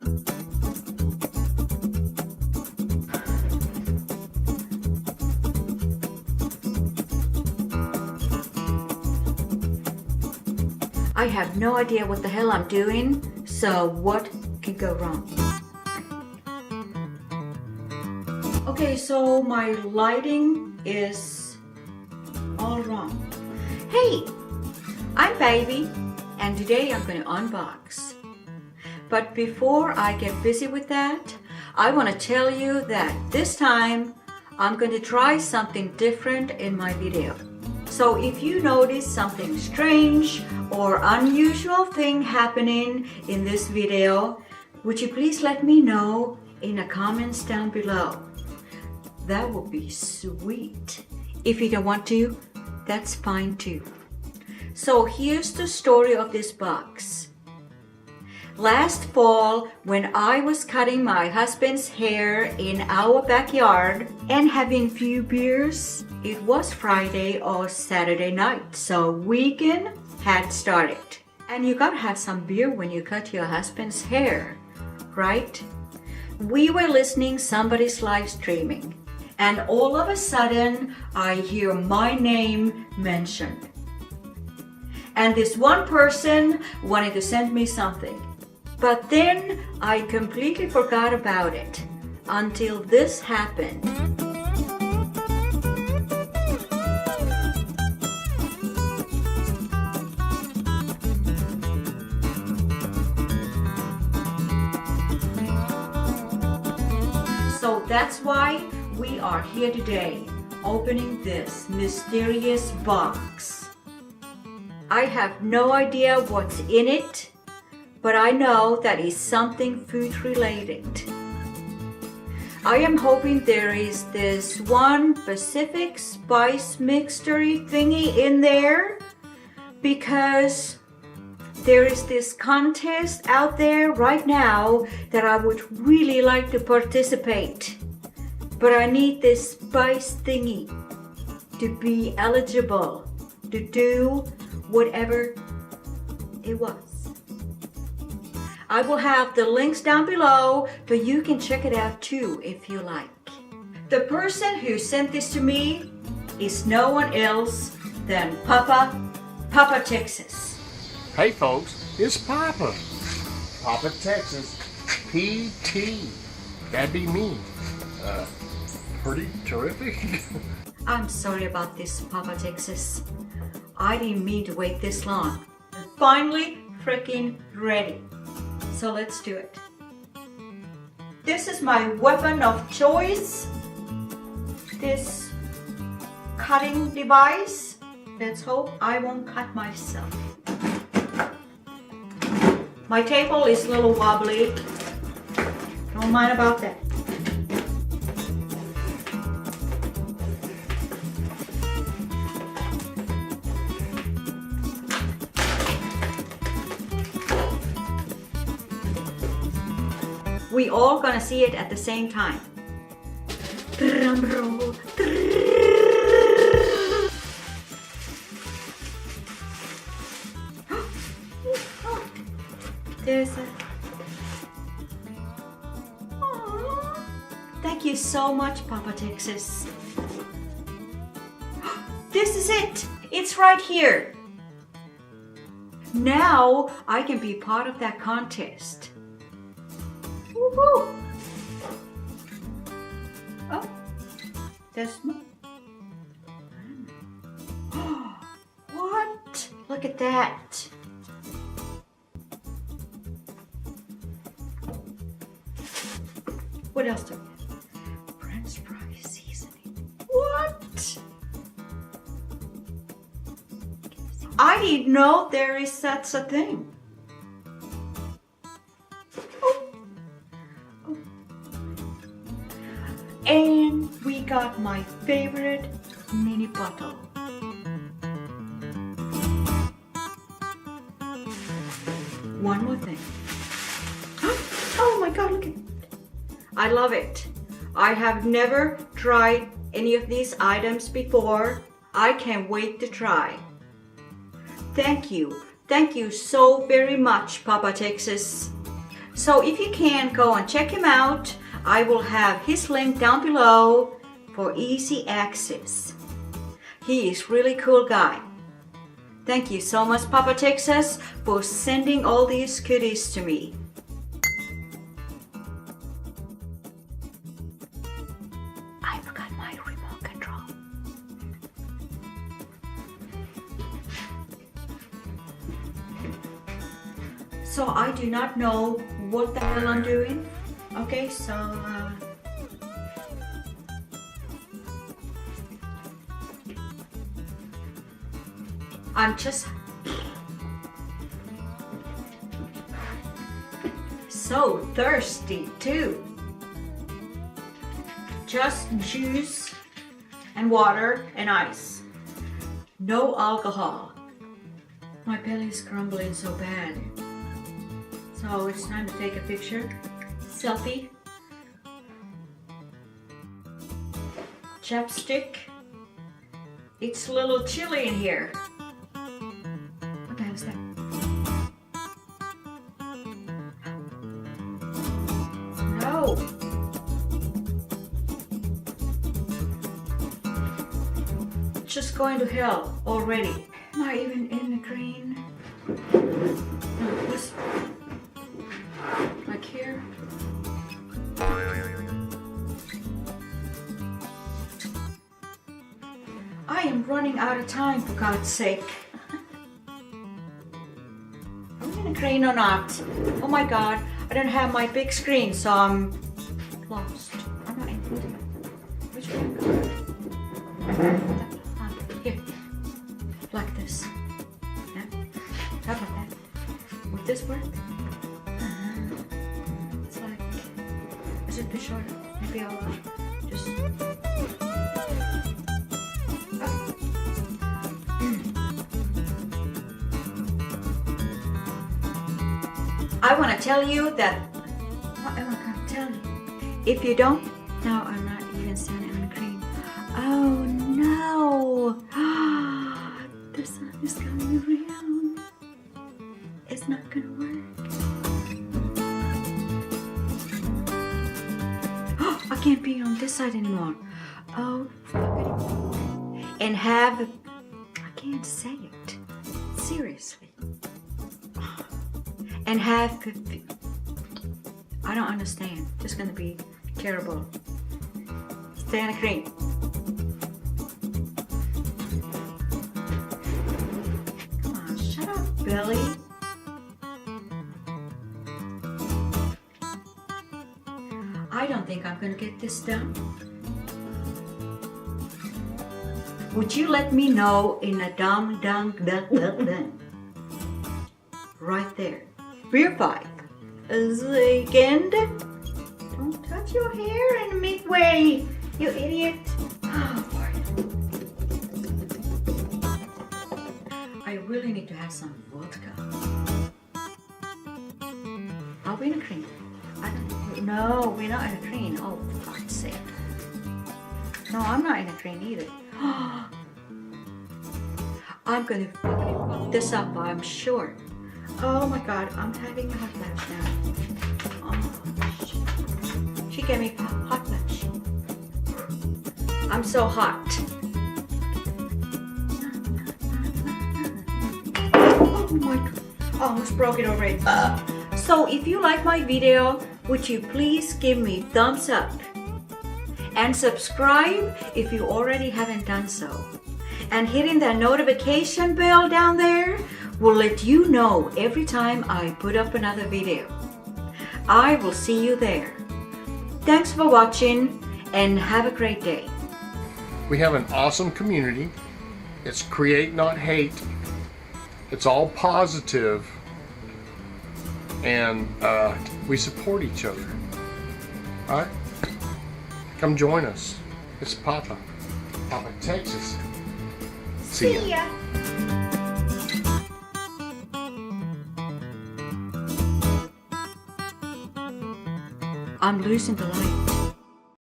I have no idea what the hell I'm doing, so what can go wrong? Okay, so my lighting is all wrong. Hey, I'm Paivi, and today I'm going to unbox. But before I get busy with that, I want to tell you that this time I'm going to try something different in my video. So if you notice something strange or unusual thing happening in this video, would you please let me know in the comments down below? That would be sweet. If you don't want to, that's fine too. So here's the story of this box. Last fall, when I was cutting my husband's hair in our backyard and having few beers, it was Friday or Saturday night, so weekend had started. And you gotta have some beer when you cut your husband's hair, right? We were listening somebody's live streaming, and all of a sudden I hear my name mentioned. And this one person wanted to send me something. But then I completely forgot about it until this happened. So that's why we are here today, opening this mysterious box. I have no idea what's in it, but I know that it's something food related. I am hoping there is this one Pacific spice mixture thingy in there, because there is this contest out there right now that I would really like to participate. But I need this spice thingy to be eligible to do whatever it was. I will have the links down below, but you can check it out too if you like. The person who sent this to me is no one else than Papa Texas. Hey folks, it's Papa Texas, PT. That'd be me. Pretty terrific. I'm sorry about this, Papa Texas. I didn't mean to wait this long. I'm finally freaking ready. So let's do it. This is my weapon of choice. This cutting device. Let's hope I won't cut myself. My table is a little wobbly. Don't mind about that. We all gonna see it at the same time. Drum roll. There's a... Aww. Thank you so much, Papa Texas. This is it. It's right here. Now I can be part of that contest. Woohoo! Oh, there's more. What? Look at that. What else do we have? French fry seasoning. What? I didn't know there is such a thing. And we got my favorite mini bottle. One more thing. Oh my God, look at it. I love it. I have never tried any of these items before. I can't wait to try. Thank you. Thank you so very much, Papa Texas. So if you can, go and check him out. I will have his link down below for easy access. He is really cool guy. Thank you so much, Papa Texas, for sending all these goodies to me. I forgot my remote control. So I do not know what the hell I'm doing. Okay, so I'm just so thirsty too. Just juice and water and ice. No alcohol. My belly's grumbling so bad. So it's time to take a picture. Selfie. Chapstick. It's a little chilly in here. What the hell is that? No. Just going to hell already. Am I even in the green? No, this. Like here. I am running out of time, for God's sake. Are we in a green or not? Oh my God, I don't have my big screen, so I'm lost. I'm not in which one? Here, like this. Yeah. How about that? Would this work? It's like, is it too short? Maybe I'll just. I want to tell you that. What am I going to tell you? If you don't, no, I'm not even standing on the green. Oh no! The sun is coming around. It's not going to work. I can't be on this side anymore. Oh, fuck it. And have. I can't say it. Seriously. And have. I don't understand. It's gonna be terrible. Stay on the green. Come on, shut up, Billy. I don't think I'm gonna get this done. Would you let me know in a dumb right there? Beer pipe. Second. Don't touch your hair in midway, you idiot. Oh, I really need to have some vodka. Are we in a green? No, we're not in a green. Oh, for God's sake. No, I'm not in a green either. I'm gonna fuck this up, I'm sure. Oh my God, I'm having a hot flash now. Oh, she gave me a hot flash. I'm so hot. Oh my God, I almost broke it already. So if you like my video, would you please give me thumbs up? And subscribe if you already haven't done so. And hitting that notification bell down there will let you know every time I put up another video. I will see you there. Thanks for watching and have a great day. We have an awesome community. It's create, not hate. It's all positive. And we support each other. All right? Come join us. It's Papa Texas. See ya. I'm losing the light.